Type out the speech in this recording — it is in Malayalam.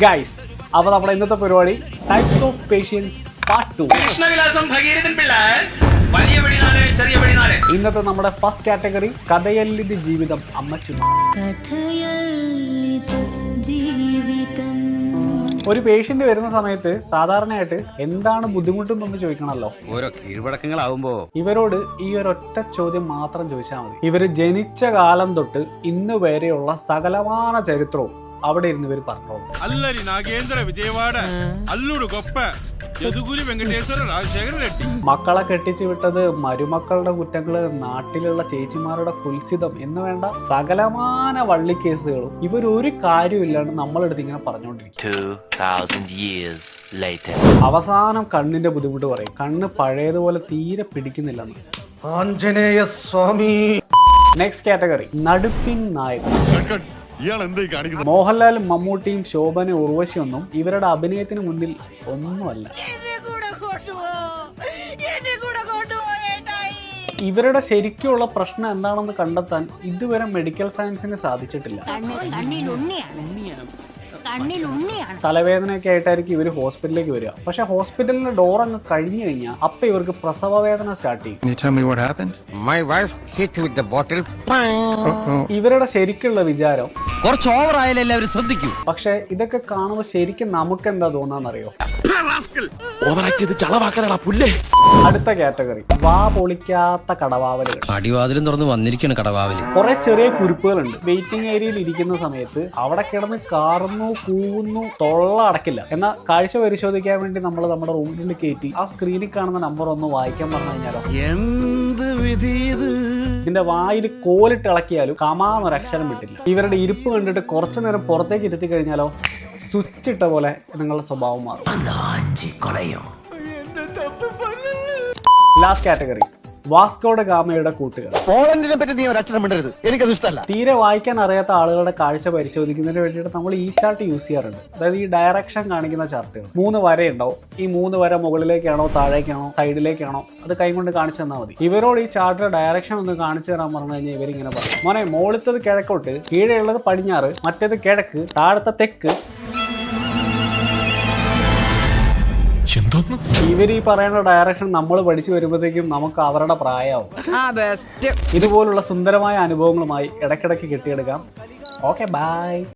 ഗൈസ്, അപ്പോൾ നമ്മുടെ ഇന്നത്തെ പരിപാടി ടൈപ്സ് ഓഫ് പേഷ്യൻസ് പാർട്ട് 2. ഇന്നത്തെ നമ്മുടെ ഫസ്റ്റ് കാറ്റഗറി കഥയല്ലിന്റെ ജീവിതം അമ്മച്ചി. ഒരു പേഷ്യന്റ് വരുന്ന സമയത്ത് സാധാരണയായിട്ട് എന്താണ് ബുദ്ധിമുട്ടെന്നൊന്ന് ചോദിക്കണമല്ലോ. ഓരോ കീഴ്വഴക്കങ്ങളാവുമ്പോ ഇവരോട് ഈ ഒരൊറ്റ ചോദ്യം മാത്രം ചോദിച്ചാൽ മതി. ഇവര് ജനിച്ച കാലം തൊട്ട് ഇന്ന് വരെയുള്ള സകലമാന ചരിത്രവും അവിടെ ഇരുന്ന് ഇവർ പറഞ്ഞോളൂ. അല്ലരി നാഗേന്ദ്ര വിജയവാഡ അല്ലൂട് കൊപ്പ യദുഗുരി വെങ്കടേശ്വര രാജശേഖര റെഡ്ഡി. മക്കളെ കെട്ടിച്ചു വിട്ടത്, മരുമക്കളുടെ കുറ്റങ്ങള്, നാട്ടിലുള്ള ചേച്ചിമാരുടെ കുൽസിതം എന്ന് വേണ്ട സകലമാന വള്ളിക്കേസുകളും ഇവരൊരു കാര്യമില്ലാണ്ട് നമ്മളെടുത്ത് ഇങ്ങനെ പറഞ്ഞുകൊണ്ടിരിക്കും. അവസാനം കണ്ണിന്റെ ബുദ്ധിമുട്ട് പറയും. കണ്ണ് പഴയതുപോലെ തീരെ പിടിക്കുന്നില്ലെന്ന്. ആഞ്ജനേയ സ്വാമി. നെക്സ്റ്റ് കാറ്റഗറി നടുപ്പിൻ നായകൻ. മോഹൻലാലും മമ്മൂട്ടിയും ശോഭന ഉർവശിയൊന്നും ഇവരുടെ അഭിനയത്തിന് മുന്നിൽ ഒന്നുമല്ല. ഇവരുടെ ശരിക്കുള്ള പ്രശ്നം എന്താണെന്ന് കണ്ടെത്താൻ ഇതുവരെ മെഡിക്കൽ സയൻസിന് സാധിച്ചിട്ടില്ല. തലവേദനയൊക്കെ ആയിട്ടായിരിക്കും ഇവർ ഹോസ്പിറ്റലിലേക്ക് വരിക. പക്ഷെ ഹോസ്പിറ്റലിന്റെ ഡോർ അങ്ങ് കഴിഞ്ഞു കഴിഞ്ഞാൽ അപ്പൊ ഇവർക്ക് പ്രസവ വേദന സ്റ്റാർട്ട് ചെയ്യും. ഇവരുടെ ശരിക്കുള്ള വിചാരം കുറച്ച് ഓവർ ആയാലും എല്ലാവരും ശ്രദ്ധിക്കൂ. പക്ഷെ ഇതൊക്കെ കാണുമ്പോൾ ശരിക്കും നമുക്ക് എന്താ തോന്നാന്നറിയോ? അടുത്ത കാറ്റഗറി വാ പൊളിക്കാത്ത കടവാവലുകൾ. അടിവാതിലും തുറന്ന് വന്നിരിക്കുകയാണ് കടവാവല്. കുറെ ചെറിയ കുരുപ്പുകളുണ്ട്. വെയിറ്റിംഗ് ഏരിയയിൽ ഇരിക്കുന്ന സമയത്ത് അവിടെ കിടന്ന് കാറുന്നു, കൂവുന്നു, തൊള്ള അടക്കില്ല. എന്നാൽ കാഴ്ച പരിശോധിക്കാൻ വേണ്ടി നമ്മൾ നമ്മുടെ റൂമിൽ കയറ്റി ആ സ്ക്രീനിൽ കാണുന്ന നമ്പർ ഒന്ന് വായിക്കാൻ പറഞ്ഞു കഴിഞ്ഞാലോ എന്ത് വിധി ഇത്? ഇതിന്റെ വായിൽ കോലിട്ട് ഇളക്കിയാലും കമാന്നൊരു അക്ഷരം വിട്ടില്ല. ഇവരുടെ ഇരിപ്പ് കണ്ടിട്ട് കുറച്ചു നേരം പുറത്തേക്ക് ഇരുത്തി കഴിഞ്ഞാലോ സ്വിച്ച് ഇട്ട പോലെ നിങ്ങളുടെ സ്വഭാവം മാറും. ലാസ്റ്റ് കാറ്റഗറി വാസ്കോഡ ഗാമയുടെ കൂട്ടുകാർ. പോളണ്ടിനെ പറ്റി നീ ഒരു അക്ഷരം മിണ്ടരുത്, എനിക്കത് ഇഷ്ടമല്ല. തീരെ വായിക്കാൻ അറിയാത്ത ആളുകളുടെ കാഴ്ച പരിശോധിക്കുന്നതിന് വേണ്ടിയിട്ട് നമ്മൾ ഈ ചാർട്ട് യൂസ് ചെയ്യാറുണ്ട്. അതായത് ഈ ഡയറക്ഷൻ കാണിക്കുന്ന ചാർട്ടുകൾ 3 വരയുണ്ടാവും. ഈ 3 വര മുകളിലേക്കാണോ താഴേക്കാണോ സൈഡിലേക്കാണോ അത് കൈകൊണ്ട് കാണിച്ചു തന്നാൽ മതി. ഇവരോട് ഈ ചാർട്ടിലെ ഡയറക്ഷൻ ഒന്ന് കാണിച്ചു തരാൻ പറഞ്ഞു കഴിഞ്ഞാൽ ഇവരിങ്ങനെ പറയും, മോനെ മുകളിലത്തത് കിഴക്കോട്ട്, കീഴെയുള്ളത് പടിഞ്ഞാറ്, മറ്റേത് കിഴക്ക്, താഴത്തെ തെക്ക്. ഇവർ ഈ പറയുന്ന ഡയറക്ഷൻ നമ്മൾ പഠിച്ചു വരുമ്പോഴത്തേക്കും നമുക്ക് അവരുടെ പ്രായമാവും. ഇതുപോലുള്ള സുന്ദരമായ അനുഭവങ്ങളുമായി ഇടയ്ക്കിടയ്ക്ക് കെട്ടിയെടുക്കാം. Okay, by.